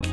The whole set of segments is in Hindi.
Hello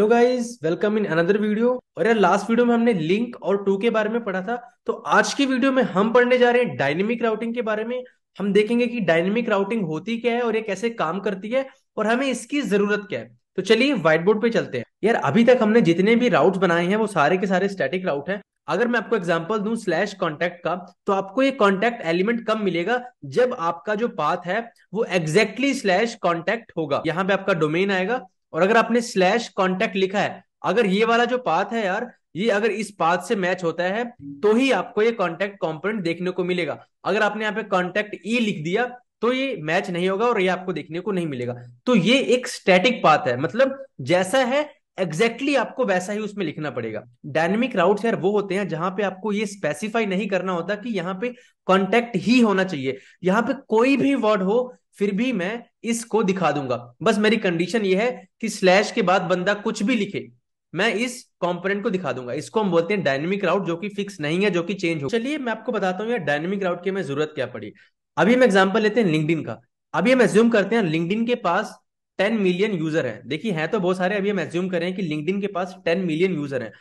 guys, welcome in another video. और यार, लास्ट वीडियो में हमने लिंक और टू के बारे में पढ़ा था। तो आज की वीडियो में हम पढ़ने जा रहे हैं डायनेमिक राउटिंग के बारे में। हम देखेंगे कि डायनेमिक राउटिंग होती क्या है और ये कैसे काम करती है और हमें इसकी जरूरत क्या है। तो चलिए व्हाइट बोर्ड पे चलते हैं। यार, अभी तक हमने जितने भी राउट्स बनाए हैं वो सारे के सारे स्टैटिक राउट हैं। अगर मैं आपको एग्जांपल दूं स्लैश कॉन्टैक्ट का, तो आपको ये कॉन्टैक्ट एलिमेंट कब मिलेगा? जब आपका जो पाथ है वो एग्जैक्टली स्लैश कॉन्टैक्ट होगा। यहाँ पे आपका डोमेन आएगा और अगर आपने स्लैश कॉन्टैक्ट लिखा है, अगर ये वाला जो पाथ है यार, ये अगर इस पाथ से मैच होता है तो ही आपको ये कॉन्टैक्ट कंपोनेंट देखने को मिलेगा। अगर आपने यहाँ पे कॉन्टैक्ट ई लिख दिया तो ये मैच नहीं होगा और ये आपको देखने को नहीं मिलेगा। तो ये एक स्टैटिक पाथ है, मतलब जैसा है एग्जैक्टली आपको वैसा ही उसमें लिखना पड़ेगा। डायनेमिक राउट्स यार वो होते हैं जहां पे आपको ये स्पेसिफाई नहीं करना होता कि यहाँ पे कॉन्टैक्ट ही होना चाहिए, यहाँ पे कोई भी वर्ड हो फिर भी मैं इसको दिखा दूंगा। बस मेरी कंडीशन ये है कि स्लैश के बाद बंदा कुछ भी लिखे, मैं इस कंपोनेंट को दिखा दूंगा। इसको हम बोलते हैं डायनेमिक राउट, जो कि फिक्स नहीं है, जो कि चेंज हो। चलिए मैं आपको बताता हूँ यार डायनेमिक राउट की हमें जरूरत क्या पड़ी। अभी हम एग्जांपल लेते हैं लिंक्डइन का। अभी हम एज्यूम करते हैं लिंक्डइन के पास 10 मिलियन यूजर है। देखिए हैं तो बहुत सारे, अभी हम एज्यूम करें कि लिंक्डइन के पास 10 मिलियन यूजर है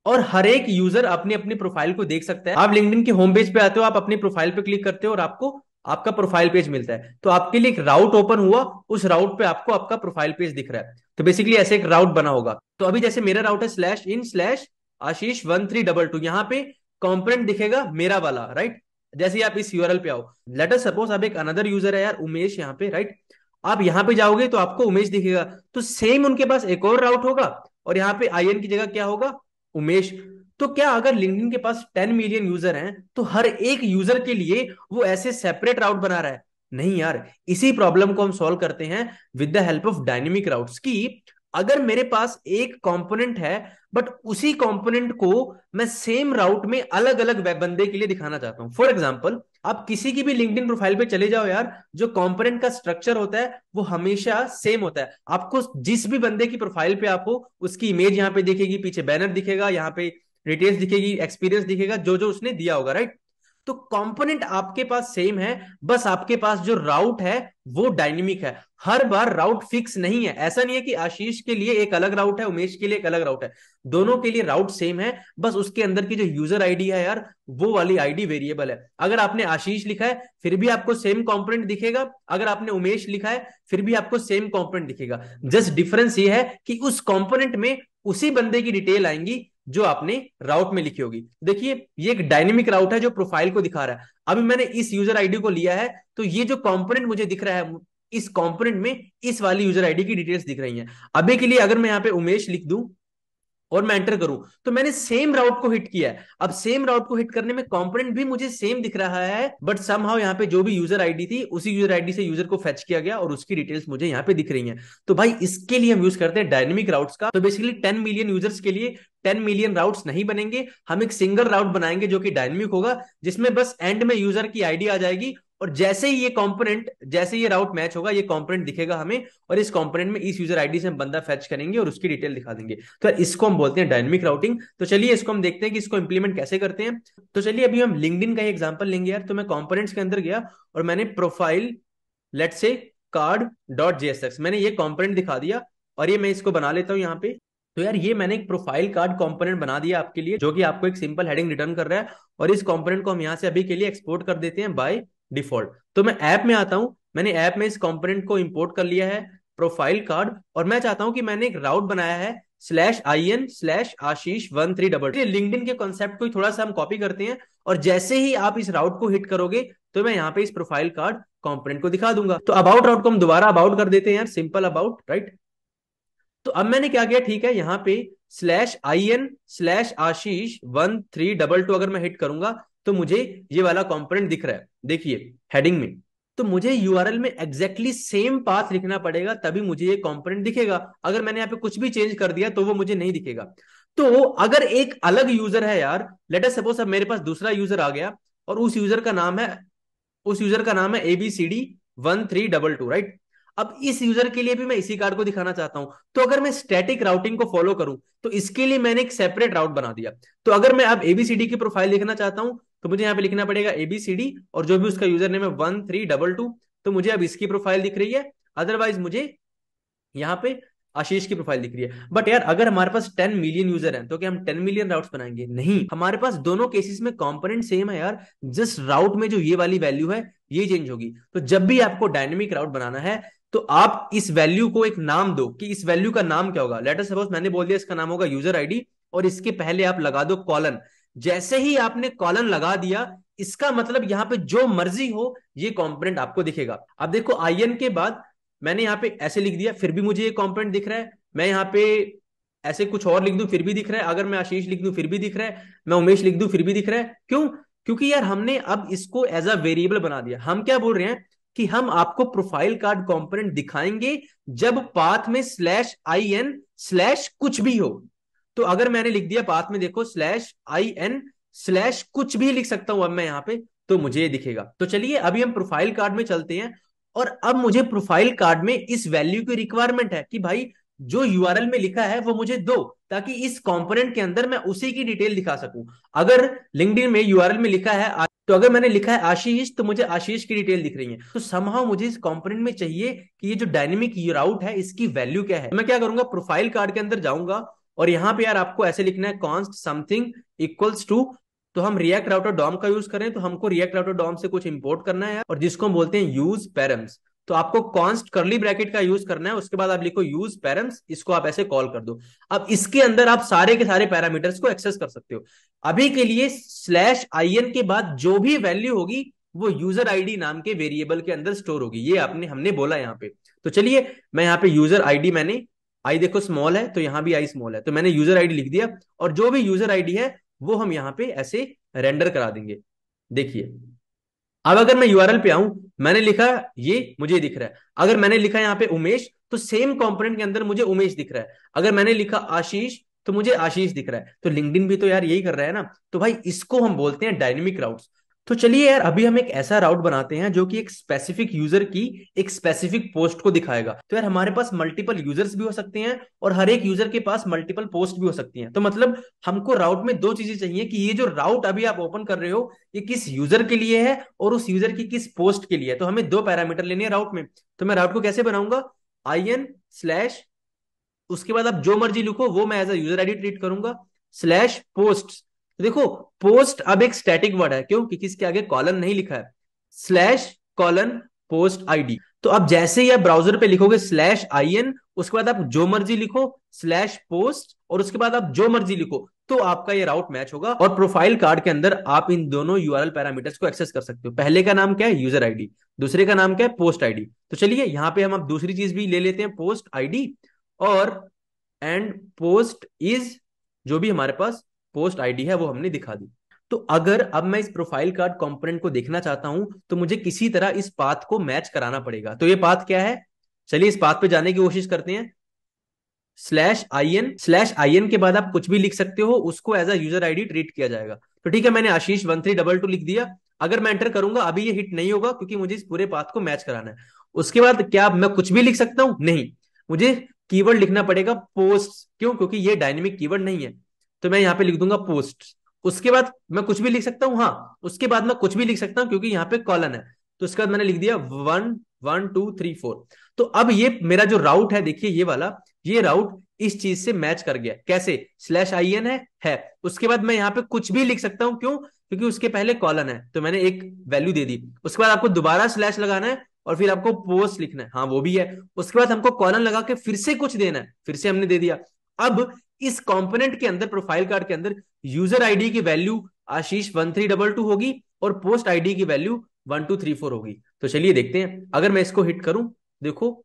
और हर एक यूजर अपनी अपनी प्रोफाइल को देख सकता है। आप लिंक्डइन के होम पेज पे आते हो, आप अपनी प्रोफाइल पे क्लिक करते हो और आपको आपका प्रोफाइल पेज मिलता है। तो आपके लिए एक राउट ओपन हुआ, उस राउट पे आपको आपका प्रोफाइल पेज दिख रहा है। तो बेसिकली ऐसे एक राउट बना होगा। तो अभी जैसे मेरा राउट है स्लैश इन स्लैश आशीष 1322, यहाँ पे कॉम्पोनेंट दिखेगा मेरा वाला, राइट। जैसे ही आप इस यूआरएल पे आओ, लेट अस सपोज अब एक अनदर यूजर है यार उमेश यहाँ पे, राइट। आप यहाँ पे जाओगे तो आपको उमेश दिखेगा। तो सेम उनके पास एक और राउट होगा और यहाँ पे आईएन की जगह क्या होगा? उमेश। तो क्या अगर लिंक्डइन के पास 10 मिलियन यूजर हैं तो हर एक यूजर के लिए वो ऐसे सेपरेट राउट बना रहा है? नहीं यार, इसी प्रॉब्लम को हम सॉल्व करते हैं with the help of dynamic routes की। अगर मेरे पास एक कंपोनेंट है बट उसी कंपोनेंट को मैं सेम राउट में अलग अलग बंदे के लिए दिखाना चाहता हूं। फॉर एग्जांपल, आप किसी की भी लिंक्डइन प्रोफाइल पे चले जाओ यार, जो कंपोनेंट का स्ट्रक्चर होता है वो हमेशा सेम होता है। आपको जिस भी बंदे की प्रोफाइल पे आप हो उसकी इमेज यहाँ पे दिखेगी, पीछे बैनर दिखेगा, यहाँ पे डिटेल्स दिखेगी, एक्सपीरियंस दिखेगा, जो जो उसने दिया होगा, राइट। तो कंपोनेंट आपके पास सेम है, बस आपके पास जो राउट है वो डायनेमिक है। हर बार राउट फिक्स नहीं है। ऐसा नहीं है कि आशीष के लिए एक अलग राउट है, उमेश के लिए एक अलग राउट है। दोनों के लिए राउट सेम है, बस उसके अंदर की जो यूजर आईडी है यार, वो वाली आईडी वेरिएबल है। अगर आपने आशीष लिखा है फिर भी आपको सेम कंपोनेंट दिखेगा, अगर आपने उमेश लिखा है फिर भी आपको सेम कंपोनेंट दिखेगा। जस्ट डिफरेंस ये है कि उस कंपोनेंट में उसी बंदे की डिटेल आएंगी जो आपने राउट में लिखी होगी। देखिए, ये एक डायनेमिक राउट है जो प्रोफाइल को दिखा रहा है। अभी मैंने इस यूजर आईडी को लिया है तो ये जो कंपोनेंट मुझे दिख रहा है, इस कंपोनेंट में इस वाली यूजर आईडी की डिटेल्स दिख रही हैं। अभी के लिए अगर मैं यहाँ पे उमेश लिख दूं और मैं एंटर करूं तो मैंने सेम राउट को हिट किया है। अब सेम राउट को हिट करने में कंपोनेंट भी मुझे सेम दिख रहा है, बट समहाउ यहाँ पे जो भी यूजर आईडी थी उसी यूजर आईडी से यूजर को फेच किया गया और उसकी डिटेल्स मुझे यहाँ पे दिख रही हैं। तो भाई इसके लिए हम यूज करते हैं डायनेमिक राउट्स का। तो बेसिकली 10 मिलियन यूजर्स के लिए 10 मिलियन राउट्स नहीं बनेंगे, हम एक सिंगल राउट बनाएंगे जो कि डायनेमिक होगा, जिसमें बस एंड में यूजर की आईडी आ जाएगी और जैसे ही ये कंपोनेंट, जैसे ये राउट मैच होगा ये कंपोनेंट दिखेगा हमें और इस कंपोनेंट में इस यूजर आईडी से हम बंदा फेच करेंगे और उसकी डिटेल दिखा देंगे। तो इसको हम बोलते हैं डायनेमिक राउटिंग। तो चलिए इसको हम देखते हैं कि इसको इंप्लीमेंट कैसे करते हैं। तो चलिए अभी हम लिंक्डइन का एग्जांपल लेंगे यार। तो मैं कंपोनेंट्स के अंदर गया और मैंने profile, let's say card dot JSX, मैंने ये कंपोनेंट दिखा दिया और ये मैं इसको बना लेता हूं यहाँ पे। तो यार ये मैंने एक प्रोफाइल कार्ड कंपोनेंट बना दिया आपके लिए, जो कि आपको एक सिंपल हेडिंग रिटर्न कर रहा है। और इस कंपोनेंट को हम यहाँ से अभी के लिए एक्सपोर्ट कर देते हैं बाय डिफॉल्ट। तो मैं ऐप में आता हूं, मैंने ऐप में इस कंपोनेंट को इंपोर्ट कर लिया है, प्रोफाइल कार्ड। और मैं चाहता हूं कि मैंने एक राउट बनाया है slash I N slash Ashish 1322। LinkedIn के कॉन्सेप्ट को थोड़ा सा हम कॉपी करते हैं और जैसे ही आप इस राउट को हिट करोगे तो मैं यहाँ पे इस प्रोफाइल कार्ड कंपोनेंट को दिखा दूंगा। तो अबाउट राउट को हम दोबारा अबाउट कर देते हैं यार, सिंपल अबाउट, राइट। तो अब मैंने क्या किया, ठीक है, यहाँ पे slash I N slash Ashish 1322 अगर मैं हिट करूंगा तो मुझे ये वाला कंपोनेंट दिख रहा है, देखिए हेडिंग में। तो मुझे यूआरएल में एग्जैक्टली सेम पाथ लिखना पड़ेगा तभी मुझे ये कंपोनेंट दिखेगा। अगर मैंने यहाँ पे कुछ भी चेंज कर दिया तो वो मुझे नहीं दिखेगा। तो अगर एक अलग यूजर है यार, लेट अस सपोज अब मेरे पास दूसरा यूजर आ गया और उस यूजर का नाम है एबीसीडी 1322, राइट। अब इस यूजर के लिए भी मैं इसी कार्ड को दिखाना चाहता हूं। तो अगर मैं स्टैटिक राउटिंग को फॉलो करूं तो इसके लिए मैंने एक सेपरेट राउट बना दिया। तो अगर मैं अब एबीसीडी की प्रोफाइल देखना चाहता हूं तो मुझे यहाँ पे लिखना पड़ेगा ABCD और जो भी उसका यूजर नेम है 1322। तो मुझे अब इसकी प्रोफाइल दिख रही है, अदरवाइज मुझे यहाँ पे आशीष की प्रोफाइल दिख रही है। बट यार अगर हमारे पास 10 मिलियन यूजर हैं तो क्या हम 10 मिलियन राउट्स बनाएंगे? नहीं, हमारे पास दोनों केसेस में कंपोनेंट सेम है यार, जस्ट राउट में जो ये वाली वैल्यू है ये चेंज होगी। तो जब भी आपको डायनेमिक राउट बनाना है तो आप इस वैल्यू को एक नाम दो कि इस वैल्यू का नाम क्या होगा। लेट अस सपोज मैंने बोल दिया इसका नाम होगा यूजर आईडी और इसके पहले आप लगा दो कॉलन। जैसे ही आपने कॉलन लगा दिया इसका मतलब यहां पे जो मर्जी हो ये कंपोनेंट आपको दिखेगा। अब देखो आईएन के बाद मैंने यहाँ पे ऐसे लिख दिया फिर भी मुझे ये कंपोनेंट दिख रहा है। मैं यहाँ पे ऐसे कुछ और लिख दूं फिर भी दिख रहा है। अगर मैं आशीष लिख दूं फिर भी दिख रहा है। मैं उमेश लिख दूं फिर भी दिख रहा है। क्यों? क्योंकि यार हमने अब इसको एज अ वेरिएबल बना दिया। हम क्या बोल रहे हैं कि हम आपको प्रोफाइल कार्ड कंपोनेंट दिखाएंगे जब पाथ में /in/ कुछ भी हो। तो अगर मैंने लिख दिया पाथ में देखो /in/ कुछ भी लिख सकता हूं अब मैं यहाँ पे, तो मुझे ये दिखेगा। तो चलिए अभी हम प्रोफाइल कार्ड में चलते हैं और अब मुझे प्रोफाइल कार्ड में इस वैल्यू की रिक्वायरमेंट है कि भाई जो यूआरएल में लिखा है वो मुझे दो, ताकि इस कंपोनेंट के अंदर मैं उसी की डिटेल दिखा सकूं। अगर लिंक्डइन में यूआरएल में लिखा है तो अगर मैंने लिखा है आशीष तो मुझे आशीष की डिटेल दिख रही है। तो समहाउ मुझे इस कंपोनेंट में चाहिए कि ये जो डायनेमिक राउट है इसकी वैल्यू क्या है। तो मैं क्या करूंगा, प्रोफाइल कार्ड के अंदर जाऊंगा और यहां पे यार आपको ऐसे लिखना है कॉन्स्ट समथिंग इक्वल्स टू। तो हम रिएक्ट राउटर डॉम का यूज करें तो हमको रिएक्ट राउटर डॉम से कुछ इंपोर्ट करना है और जिसको हम बोलते हैं यूज पैरम्स। तो आपको कॉन्स्ट करली ब्रैकेट का यूज करना है, उसके बाद आप लिखो यूज पैरम्स, इसको आप ऐसे कॉल कर दो। अब इसके अंदर आप सारे के सारे पैरामीटर्स को एक्सेस कर सकते हो। अभी के लिए /in के बाद जो भी वैल्यू होगी वो यूजर आईडी नाम के वेरिएबल के अंदर स्टोर होगी। ये हमने बोला यहाँ पे। तो चलिए मैं यहाँ पे यूजर आईडी, मैंने आई देखो स्मॉल है तो यहां भी आई स्मॉल है, तो मैंने यूजर आईडी लिख दिया और जो भी यूजर आईडी है वो हम यहाँ पे ऐसे रेंडर करा देंगे। देखिए अब अगर मैं यूआरएल पे आऊं, मैंने लिखा ये मुझे दिख रहा है। अगर मैंने लिखा यहाँ पे उमेश तो सेम कंपोनेंट के अंदर मुझे उमेश दिख रहा है। अगर मैंने लिखा आशीष तो मुझे आशीष दिख रहा है। तो लिंक्डइन भी तो यार यही कर रहा है ना। तो भाई इसको हम बोलते हैं डायनेमिक राउट्स। तो चलिए यार अभी हम एक ऐसा राउट बनाते हैं जो कि एक स्पेसिफिक यूजर की एक स्पेसिफिक पोस्ट को दिखाएगा। तो यार हमारे पास मल्टीपल यूजर्स भी हो सकते हैं और हर एक यूजर के पास मल्टीपल पोस्ट भी हो सकती हैं। तो मतलब हमको राउट में दो चीजें चाहिए कि ये जो राउट अभी आप ओपन कर रहे हो ये किस यूजर के लिए है और उस यूजर की किस पोस्ट के लिए है। तो हमें दो पैरामीटर लेने हैं राउट में। तो मैं राउट को कैसे बनाऊंगा, IN/ उसके बाद आप जो मर्जी लिखो वो मैं as a user ID treat करूंगा /पोस्ट। देखो पोस्ट अब एक स्टैटिक वर्ड है, क्यों? क्योंकि इसके आगे कॉलन नहीं लिखा है। /Post ID. तो अब जैसे ही आप ब्राउजर पे लिखोगे /in, उसके बाद आप जो मर्जी लिखो /पोस्ट और उसके बाद आप जो मर्जी लिखो, तो आपका ये राउट मैच होगा। और प्रोफाइल कार्ड के अंदर आप इन दोनों यूआरएल पैरामीटर्स को एक्सेस कर सकते हो। पहले का नाम क्या है, यूजर आईडी, दूसरे का नाम क्या है, पोस्ट आईडी। तो चलिए यहां पे हम अब दूसरी चीज भी ले लेते हैं, पोस्ट आईडी और एंड पोस्ट इज, जो भी हमारे पास पोस्ट आईडी है वो हमने दिखा दी। तो अगर अब मैं इस प्रोफाइल कार्ड कंपोनेंट को देखना चाहता हूं तो मुझे किसी तरह इस पाथ को मैच कराना पड़ेगा। तो ये पाथ क्या है, चलिए इस पाथ पे जाने की कोशिश करते हैं। /in के बाद आप कुछ भी लिख सकते हो, उसको as a user ID treat किया जाएगा। तो ठीक है, मैंने आशीष 1322 लिख दिया। अगर मैं एंटर करूंगा अभी ये हिट नहीं होगा क्योंकि मुझे इस पूरे पाथ को मैच कराना है। उसके बाद क्या मैं कुछ भी लिख सकता हूं? नहीं, मुझे कीवर्ड लिखना पड़ेगा पोस्ट। क्यों? क्योंकि ये डायनेमिक कीवर्ड नहीं है। तो मैं यहां पे लिख दूंगा पोस्ट। उसके बाद मैं कुछ भी लिख सकता हूं, हाँ उसके बाद मैं कुछ भी लिख सकता हूं क्योंकि यहाँ पे कॉलन है। तो उसके बाद मैंने लिख दिया 1 1 2 3 4। तो अब ये मेरा जो राउट है, देखिए ये वाला, ये राउट इस चीज से मैच कर गया। कैसे? /in है। उसके बाद मैं यहाँ पे कुछ भी लिख सकता हूं, क्यों? क्योंकि उसके पहले कॉलन है तो मैंने एक वैल्यू दे दी। उसके बाद आपको दोबारा स्लैश लगाना है और फिर आपको पोस्ट लिखना है, हाँ वो भी है। उसके बाद हमको कॉलन लगा के फिर से कुछ देना है, फिर से हमने दे दिया। अब इस कंपोनेंट के अंदर, प्रोफाइल कार्ड के अंदर, यूजर आईडी की वैल्यू आशीष 1322 होगी और पोस्ट आईडी की वैल्यू 1234 होगी। तो चलिए देखते हैं, अगर मैं इसको हिट करूं, देखो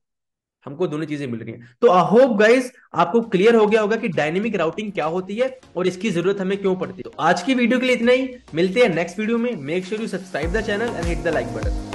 हमको दोनों चीजें मिल रही हैं। तो आई होप गाइस आपको क्लियर हो गया होगा कि डायनेमिक राउटिंग क्या होती है और इसकी जरूरत हमें क्यों पड़ती है। तो आज की वीडियो के लिए इतना ही, मिलते हैं नेक्स्ट वीडियो में। Make sure you subscribe the channel and hit the like button.